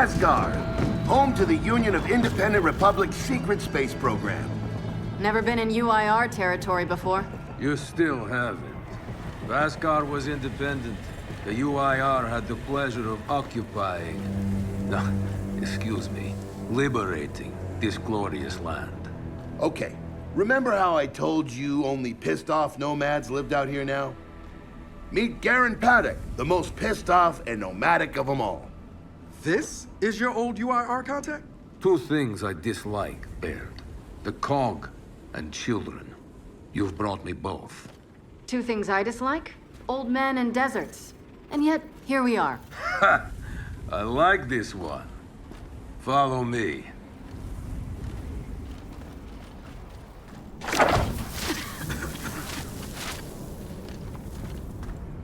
Asgard, home to the Union of Independent Republic's secret space program. Never been in UIR territory before. You still haven't. If Asgard was independent, the UIR had the pleasure of occupying... No, excuse me, liberating this glorious land. Okay, remember how I told you only pissed-off nomads lived out here now? Meet Garen Paddock, the most pissed-off and nomadic of them all. This is your old UIR contact? Two things I dislike, Baird. The cog and children. You've brought me both. Two things I dislike? Old men and deserts. And yet, here we are. Ha! I like this one. Follow me.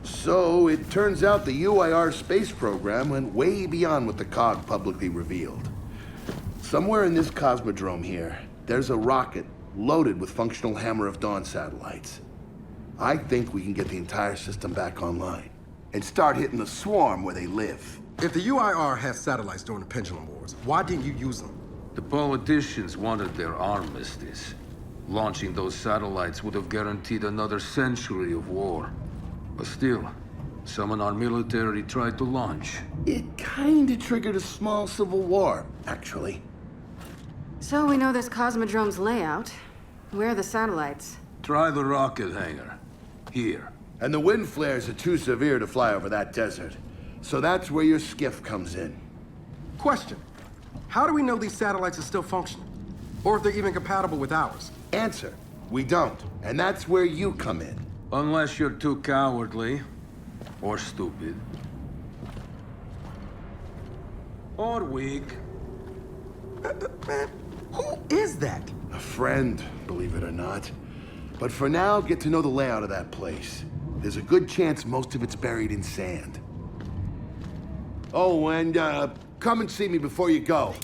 So, it turns out the UIR space program went way beyond what the COG publicly revealed. Somewhere in this cosmodrome here, there's a rocket loaded with functional Hammer of Dawn satellites. I think we can get the entire system back online and start hitting the swarm where they live. If the UIR has satellites during the Pendulum Wars, why didn't you use them? The politicians wanted their armistice. Launching those satellites would have guaranteed another century of war. But still, some in our military tried to launch. It kinda triggered a small civil war, actually. So we know this Cosmodrome's layout. Where are the satellites? Try the rocket hangar. Here. And the wind flares are too severe to fly over that desert. So that's where your skiff comes in. Question. How do we know these satellites are still functioning? Or if they're even compatible with ours? Answer. We don't. And that's where you come in. Unless you're too cowardly. Or stupid. Or weak. Man, who is that? A friend, believe it or not. But for now, get to know the layout of that place. There's a good chance most of it's buried in sand. Oh, and come and see me before you go.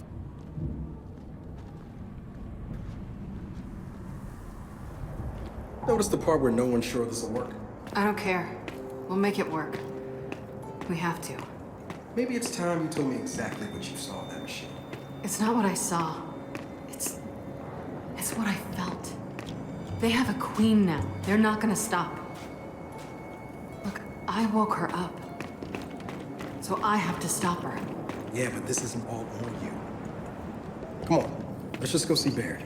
Notice the part where no one's sure this will work? I don't care. We'll make it work. We have to. Maybe it's time you told me exactly what you saw in that machine. It's not what I saw. It's what I felt. They have a queen now. They're not gonna stop. Look, I woke her up. So I have to stop her. Yeah, but this isn't all on you. Come on, let's just go see Baird.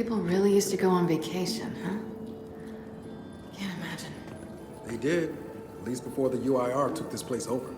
People really used to go on vacation, huh? Can't imagine. They did, at least before the UIR took this place over.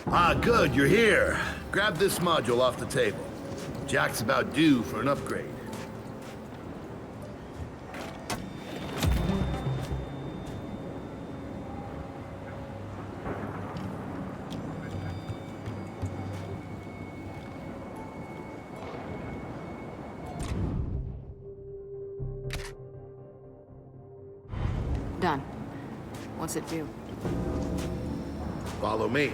Ah, good, you're here. Grab this module off the table. Jack's about due for an upgrade. Done. What's it do? Follow me.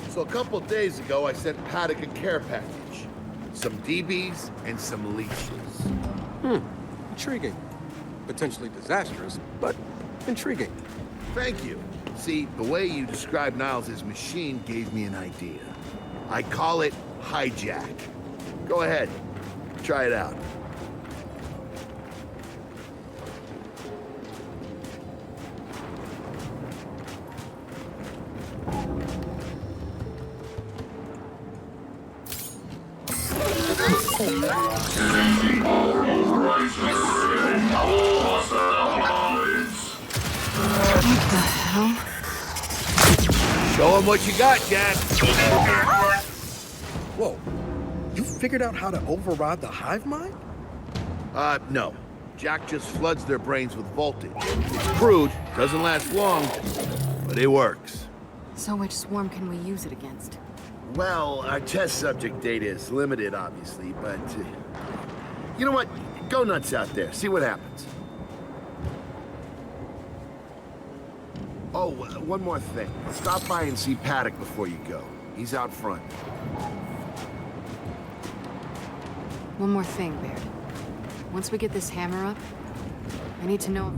So a couple days ago, I sent Paddock a care package. Some DBs and some leeches. Intriguing. Potentially disastrous, but intriguing. Thank you. See, the way you described Niles' machine gave me an idea. I call it hijack. Go ahead. Try it out. What the hell? Show him what you got, Jack. Whoa. You figured out how to override the hive mind? No. Jack just floods their brains with voltage. It's crude, doesn't last long, but it works. So which swarm can we use it against? Well, our test subject data is limited, obviously, but... you know what? Go nuts out there. See what happens. Oh, one more thing. Stop by and see Paddock before you go. He's out front. One more thing, Baird. Once we get this hammer up, I need to know...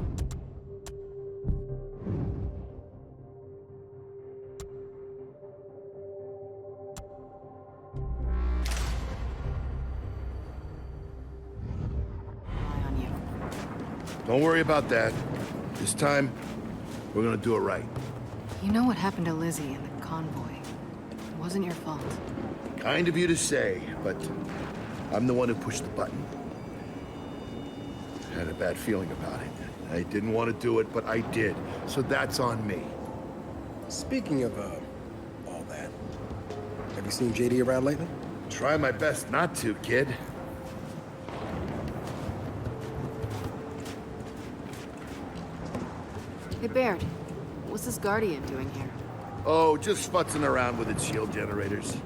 on you. Don't worry about that. This time, we're gonna do it right. You know what happened to Lizzie and the convoy. It wasn't your fault. Kind of you to say, but I'm the one who pushed the button. Had a bad feeling about it. I didn't want to do it, but I did. So that's on me. Speaking of, all that, have you seen JD around lately? Try my best not to, kid. Hey, Baird. What's this Guardian doing here? Oh, just futzing around with its shield generators.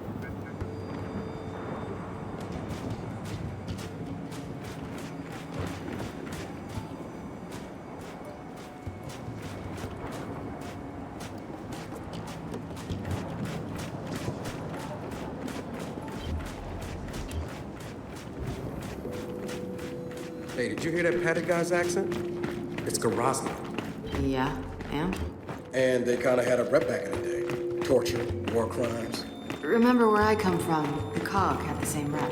Hey, did you hear that Paddock guy's accent? It's Grozny. Yeah, and? And they kind of had a rep back in the day. Torture, war crimes. Remember where I come from, the COG had the same rep.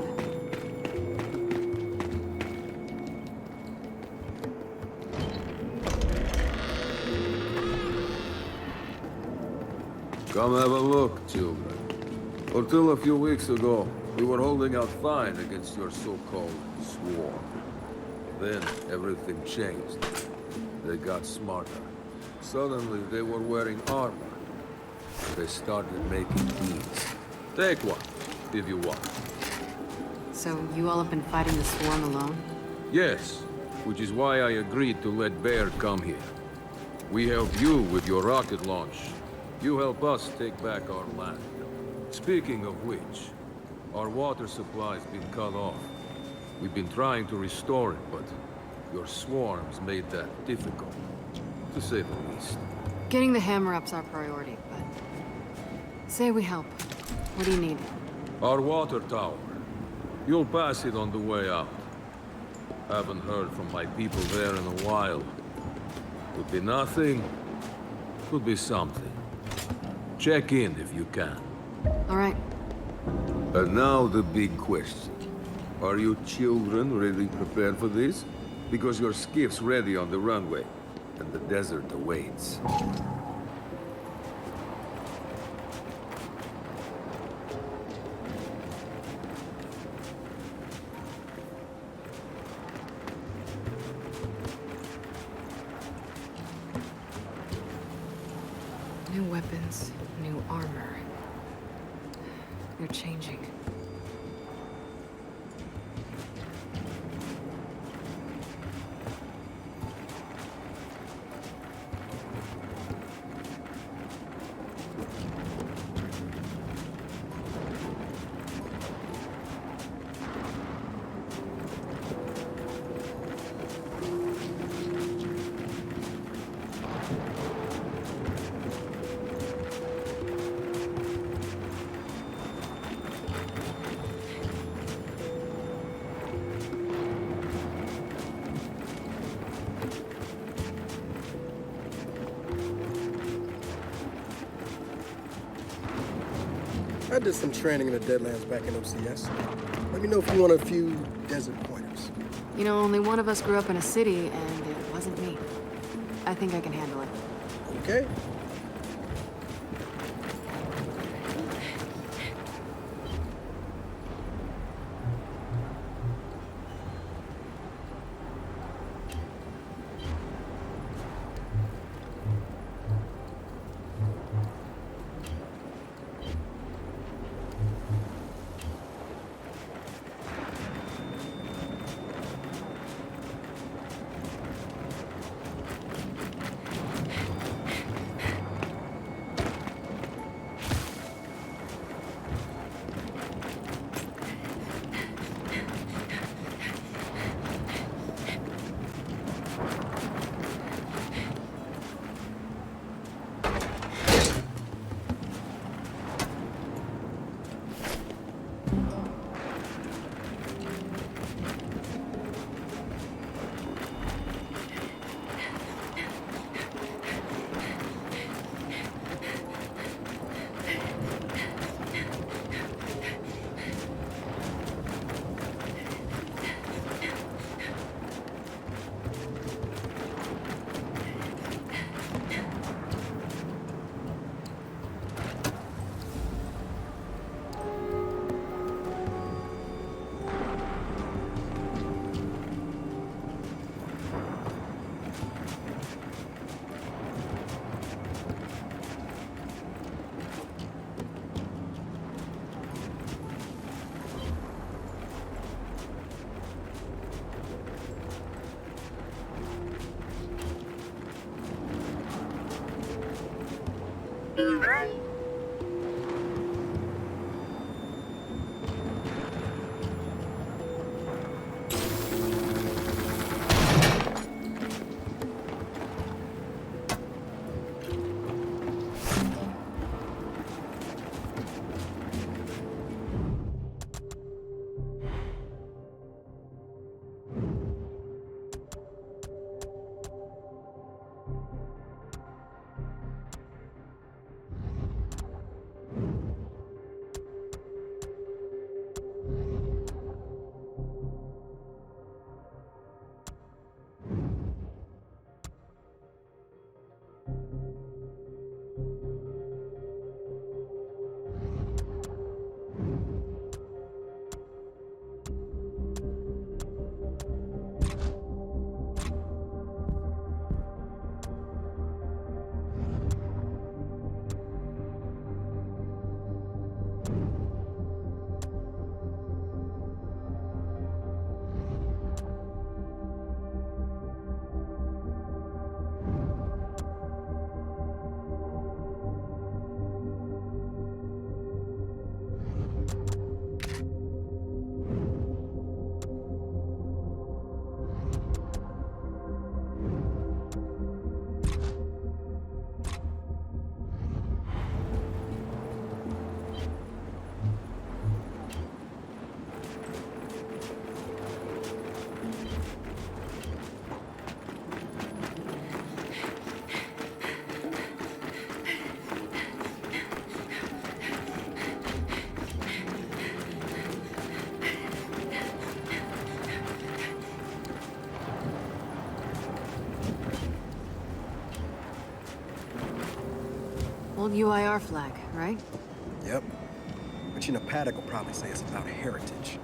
Come have a look, children. Until a few weeks ago, we were holding out fine against your so-called swarm. Then everything changed. They got smarter. Suddenly they were wearing armor. They started making deals. Take one, if you want. So you all have been fighting the swarm alone? Yes, which is why I agreed to let Baird come here. We help you with your rocket launch. You help us take back our land. Speaking of which, our water supply's been cut off. We've been trying to restore it, but your swarms made that difficult, to say the least. Getting the hammer-up's our priority, but... Say we help. What do you need? Our water tower. You'll pass it on the way out. Haven't heard from my people there in a while. Could be nothing, could be something. Check in if you can. All right. And now the big question. Are you children really prepared for this? Because your skiff's ready on the runway, and the desert awaits. New weapons, new armor. They're changing. I did some training in the Deadlands back in OCS. Let me know if you want a few desert pointers. You know, only one of us grew up in a city, and it wasn't me. I think I can handle it. Okay? Old UIR flag, right? Yep. But you know, Paddock will probably say it's about heritage.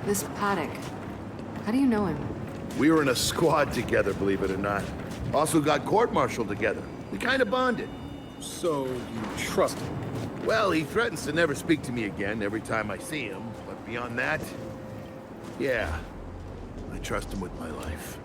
This Paddock, how do you know him? We were in a squad together, believe it or not. Also got court-martialed together. We kind of bonded. So you trust him? Well, he threatens to never speak to me again every time I see him. But beyond that, yeah, I trust him with my life.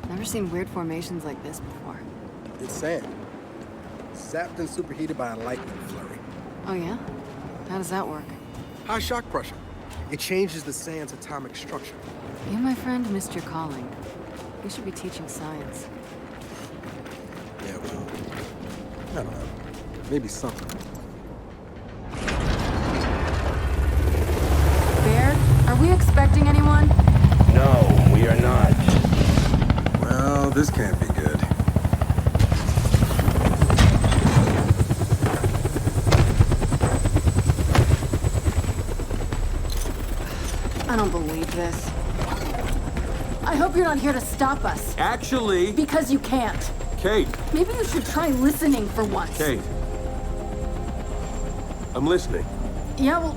Never seen weird formations like this before. It's sand. Zapped and superheated by a lightning flurry. Oh, yeah? How does that work? High shock pressure. It changes the sand's atomic structure. You, my friend, missed your calling. You should be teaching science. Yeah, well, I don't know. Maybe something. Baird, are we expecting anyone? No, we are not. Well, this can't be good. I don't believe this. I hope you're not here to stop us. Actually, Because you can't. Kate, Maybe you should try listening for once. Kate. I'm listening. Yeah, well,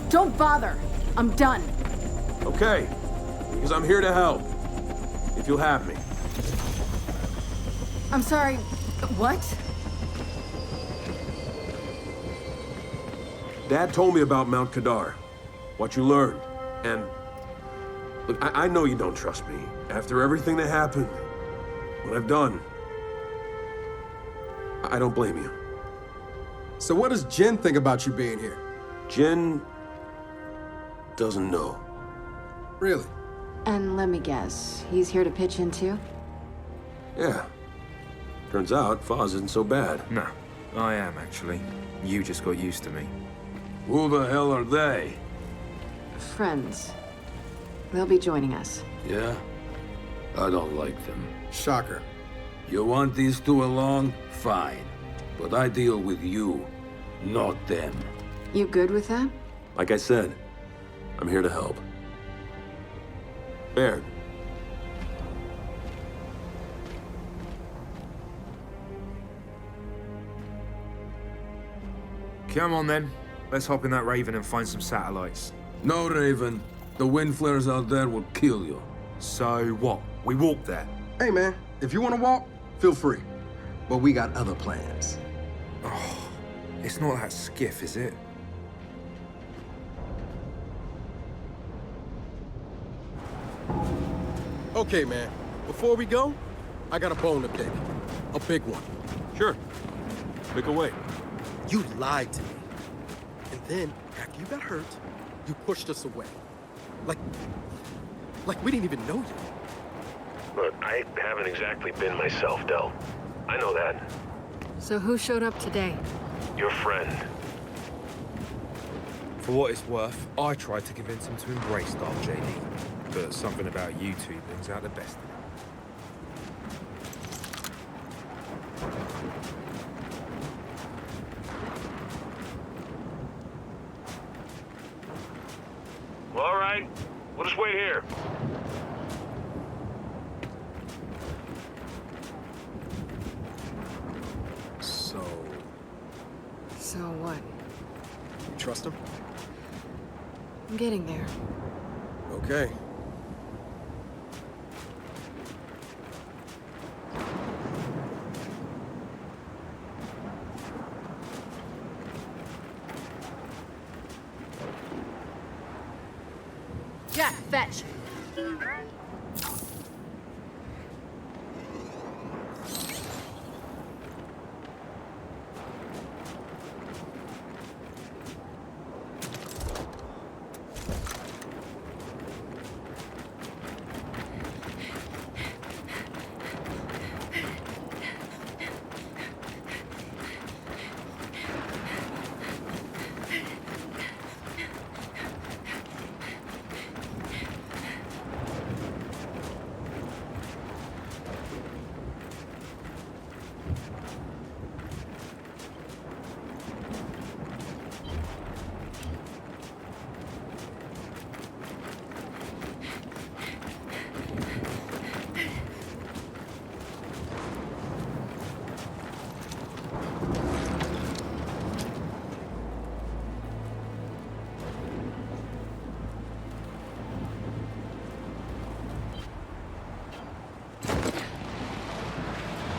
don't bother. I'm done. Okay. Because I'm here to help. If you'll have me. I'm sorry. What? Dad told me about Mount Kadar. What you learned. And look, I know you don't trust me. After everything that happened, what I've done, I don't blame you. So what does Jen think about you being here? Jen doesn't know. Really? And let me guess, he's here to pitch in too? Yeah. Turns out Foz isn't so bad. No, I am actually. You just got used to me. Who the hell are they? Friends. They'll be joining us. Yeah? I don't like them. Shocker. You want these two along? Fine. But I deal with you, not them. You good with that? Like I said, I'm here to help. Baird. Come on then. Let's hop in that Raven and find some satellites. No, Raven. The wind flares out there will kill you. So what? We walk there. Hey, man, if you want to walk, feel free. But we got other plans. It's not that skiff, is it? Okay, man, before we go, I got a bone to pick. A big one. Sure. Pick away. You lied to me. And then, after you got hurt, you pushed us away. Like we didn't even know you. Look, I haven't exactly been myself, Del. I know that. So who showed up today? Your friend. For what it's worth, I tried to convince him to embrace Dark JD. But something about you two brings out the best in him. Well, all right. We'll just wait here. So what? You trust him? I'm getting there. Okay. Jack, fetch.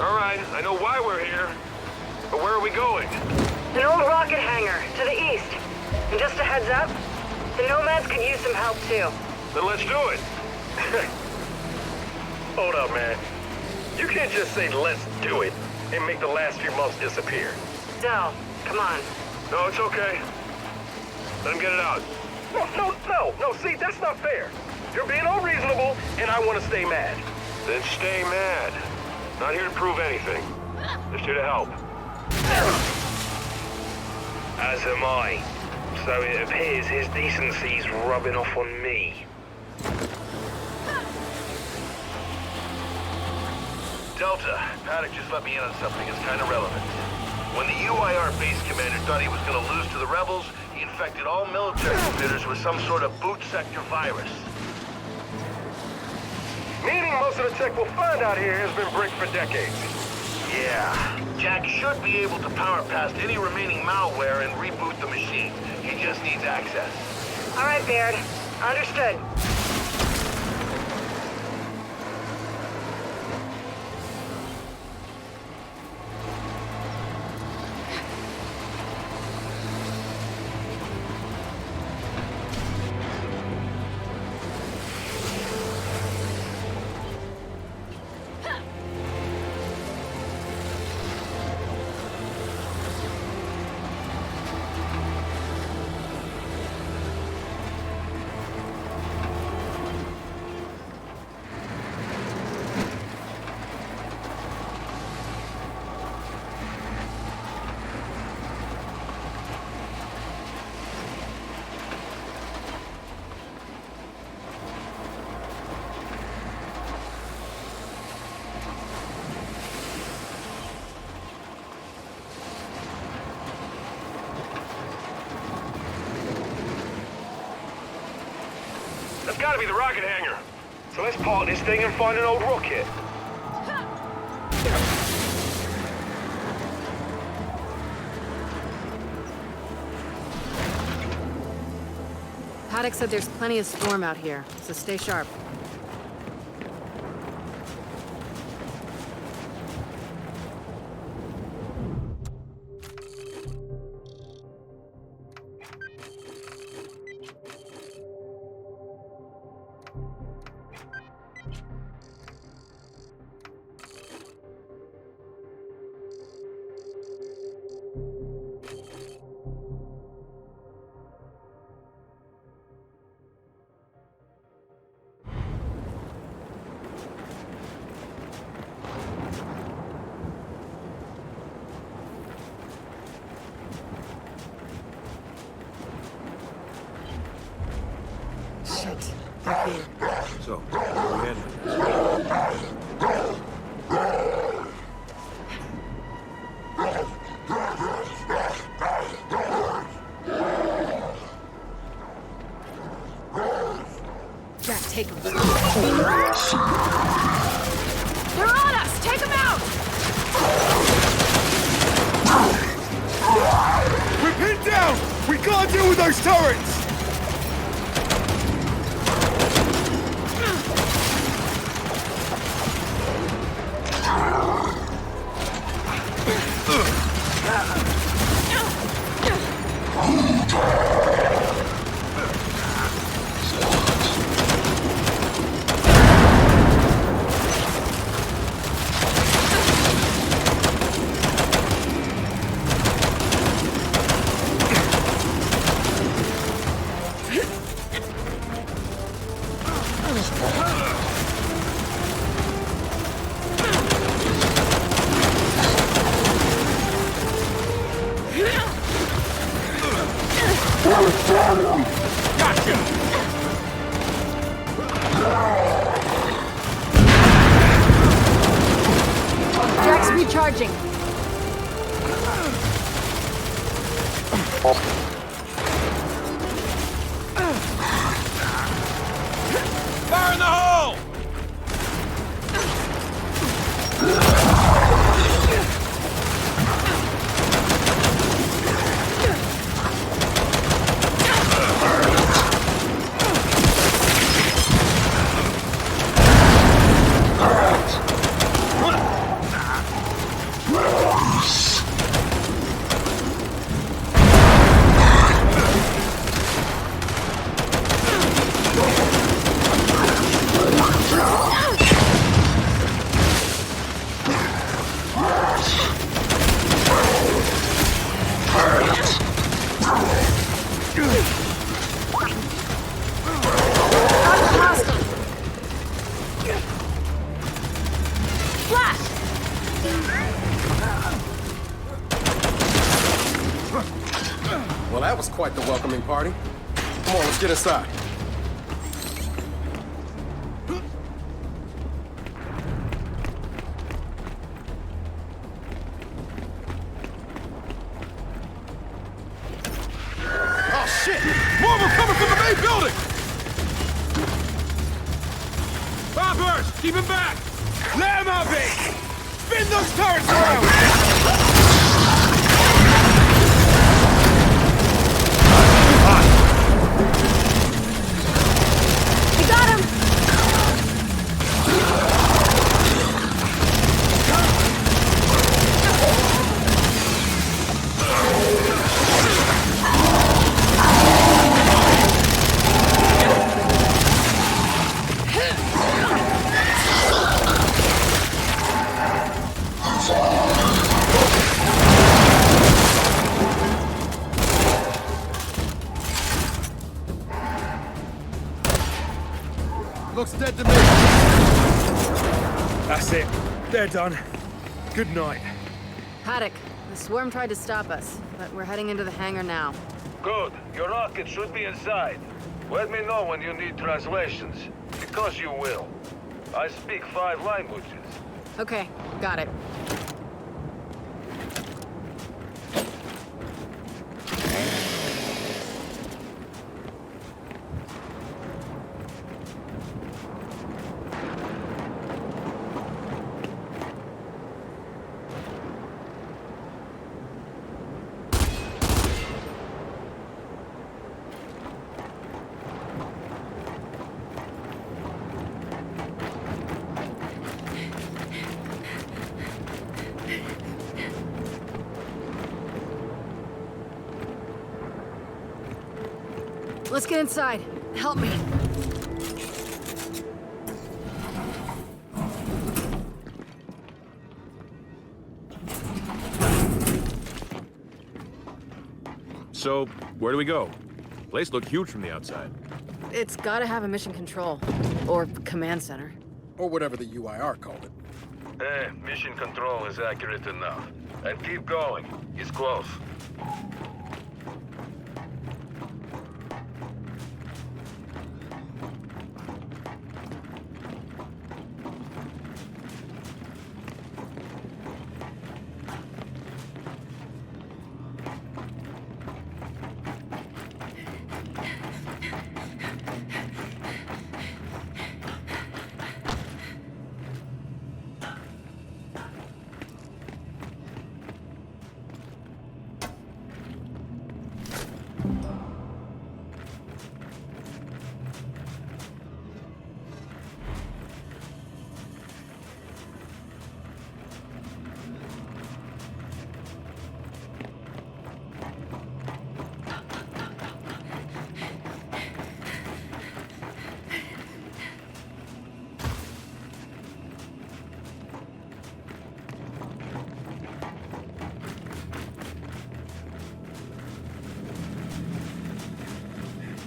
All right, I know why we're here. But where are we going? An old rocket hangar, to the east. And just a heads up, the Nomads could use some help too. Then let's do it. Hold up, man. You can't just say let's do it and make the last few months disappear. Del, come on. No, it's okay. Let him get it out. No, see, that's not fair. You're being unreasonable, and I want to stay mad. Then stay mad. Not here to prove anything. Just here to help. As am I. So it appears his decency's rubbing off on me. Delta, Paddock just let me in on something that's kind of relevant. When the UIR base commander thought he was going to lose to the rebels, he infected all military computers with some sort of boot sector virus. Meaning most of the tech we'll find out here has been bricked for decades. Yeah. Jack should be able to power past any remaining malware and reboot the machine. He just needs access. All right, Baird. Understood. That's gotta be the rocket hangar. So let's park this thing and find an old rocket. Paddock said there's plenty of storm out here, so stay sharp. Shit, they're here. So, where are we heading? Jack, take them. They're on us! Take them out! We're pinned down! We can't deal with those turrets! Jack's recharging. Fire in the hole! Well, that was quite the welcoming party. Come on, let's get inside. Oh, shit! More of them coming from the main building! Bobbers! Keep him back! Let him out, Vic! Spin those turrets around! We got him! Looks dead to me. That's it. They're done. Good night. Haddock, the swarm tried to stop us, but we're heading into the hangar now. Good. Your rocket should be inside. Let me know when you need translations, because you will. I speak 5 languages. Okay, got it. Let's get inside. Help me. So, where do we go? Place looked huge from the outside. It's gotta have a mission control. Or command center. Or whatever the UIR called it. Mission control is accurate enough. And keep going. It's close.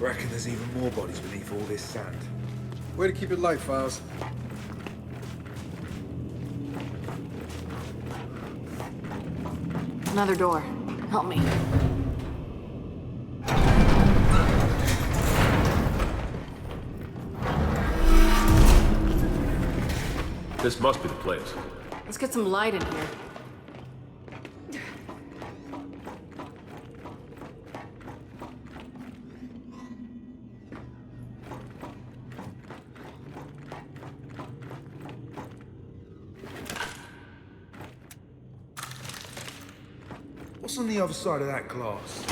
Reckon there's even more bodies beneath all this sand. Way to keep it light, Files. Another door. Help me. This must be the place. Let's get some light in here. What's on the other side of that glass?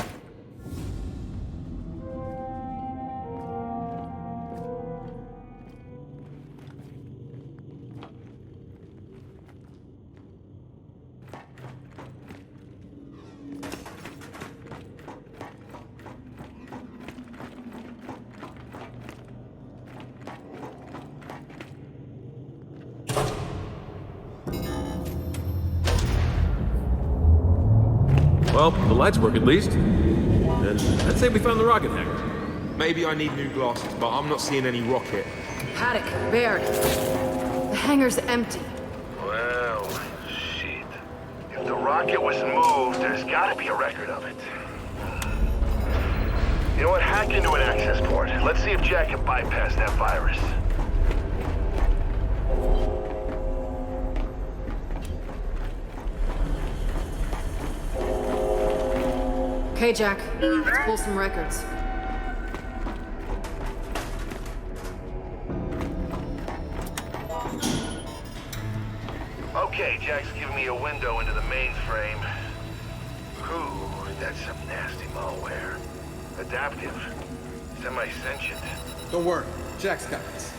Well, the lights work at least. And I'd say we found the rocket hangar. Maybe I need new glasses, but I'm not seeing any rocket. Haddock, Baird. The hangar's empty. Well, shit. rocket was moved, there's gotta be a record of it. You know what? Hack into an access port. Let's see if Jack can bypass that virus. Okay, Jack. Let's pull some records. Okay, Jack's giving me a window into the mainframe. Ooh, that's some nasty malware. Adaptive. Semi-sentient. Don't worry, Jack's got this.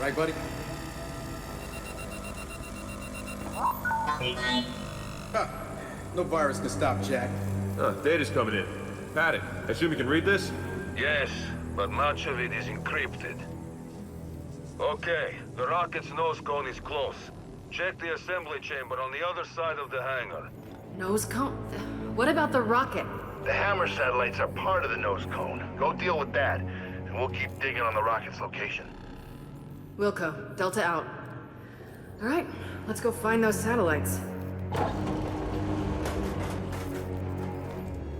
Right, buddy? Huh. No virus can stop Jack. Data's coming in. Paddock, I assume you can read this? Yes, but much of it is encrypted. Okay, the rocket's nose cone is close. Check the assembly chamber on the other side of the hangar. Nose cone? What about the rocket? The Hammer satellites are part of the nose cone. Go deal with that, and we'll keep digging on the rocket's location. Wilco, Delta out. All right, let's go find those satellites.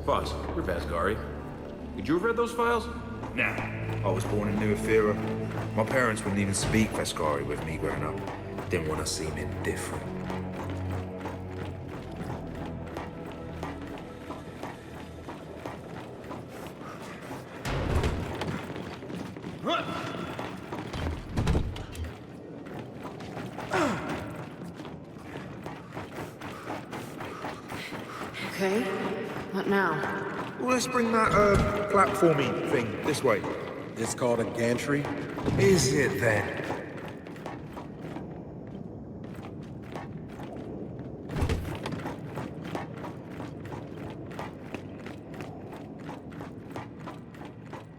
Foz, you're Vasgari. Could you have read those files? Nah, I was born in New Ethera. My parents wouldn't even speak Vasgari with me growing up. Didn't want to seem indifferent. Okay, what now? Well, let's bring that, platformy thing this way. It's called a gantry. Is it then?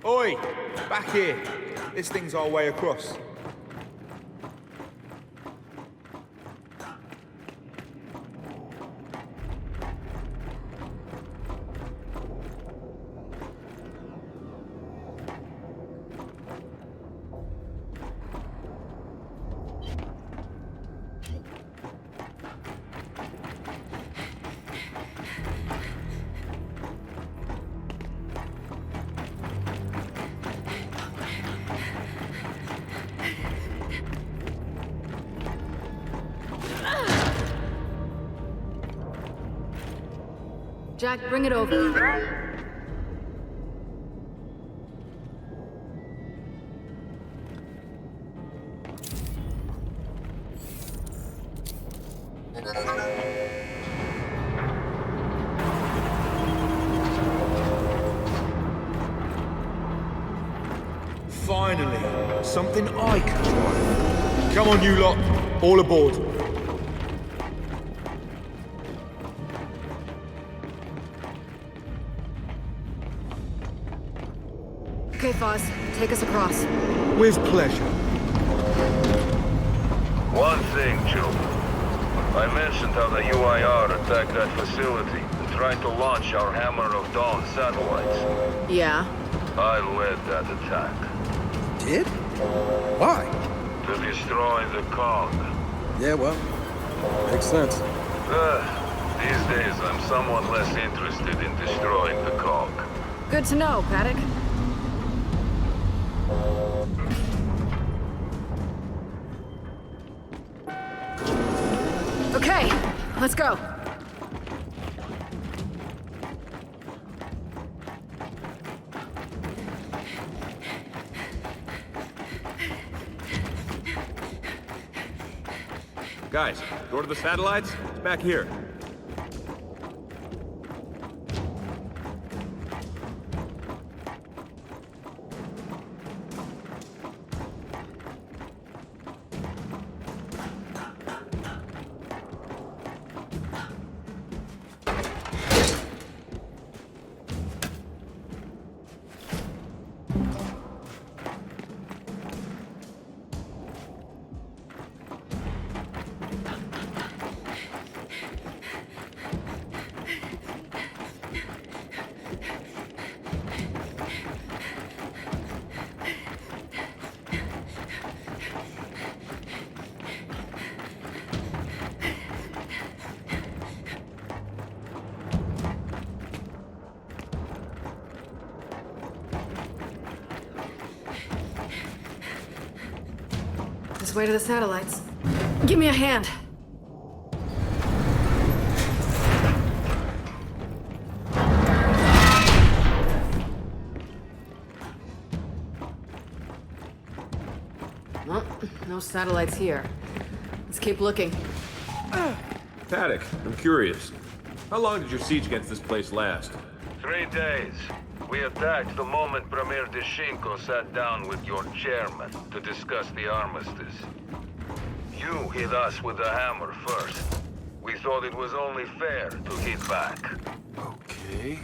Oi! Back here! This thing's our way across. Jack, bring it over. Finally, something I can drive. Come on, you lot. All aboard. Okay, Foz, take us across. With pleasure. One thing, Joe. I mentioned how the UIR attacked that facility and tried to launch our Hammer of Dawn satellites. Yeah? I led that attack. Did? Why? To destroy the cog. Yeah, well, makes sense. These days, I'm somewhat less interested in destroying the cog. Good to know, Paddock. Okay, let's go. Guys, door to the satellites? It's back here. its way to the satellites. Give me a hand. Well, no satellites here. Let's keep looking. Paddock, I'm curious. How long did your siege against this place last? 3 days. We attacked the moment Premier Deshinko sat down with your chairman to discuss the armistice. You hit us with the hammer first. We thought it was only fair to hit back. Okay.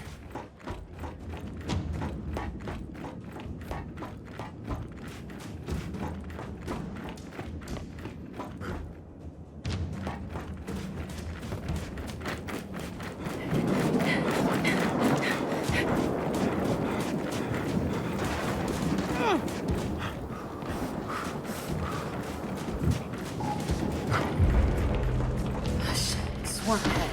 Swarm ahead.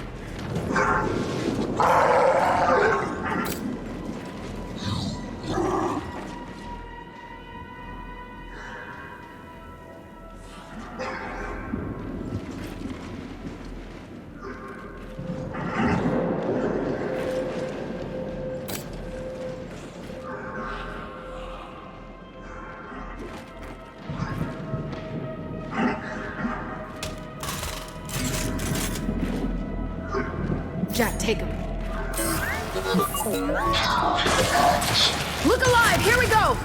Jack, take him. Look alive! Here we go!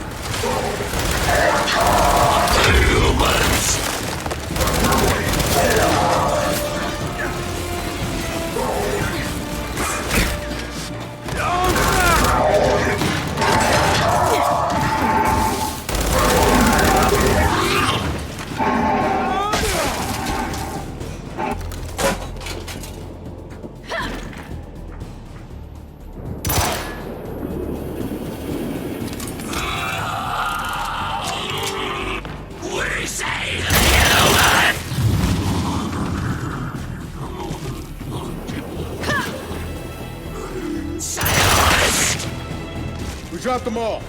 We dropped them all.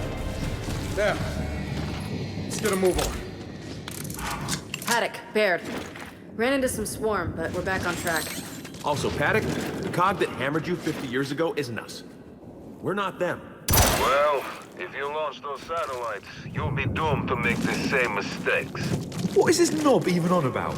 Now, let's get a move on. Paddock, Baird. Ran into some swarm, but we're back on track. Also, Paddock, the cog that hammered you 50 years ago isn't us. We're not them. Well, if you launch those satellites, you'll be doomed to make the same mistakes. What is this knob even on about?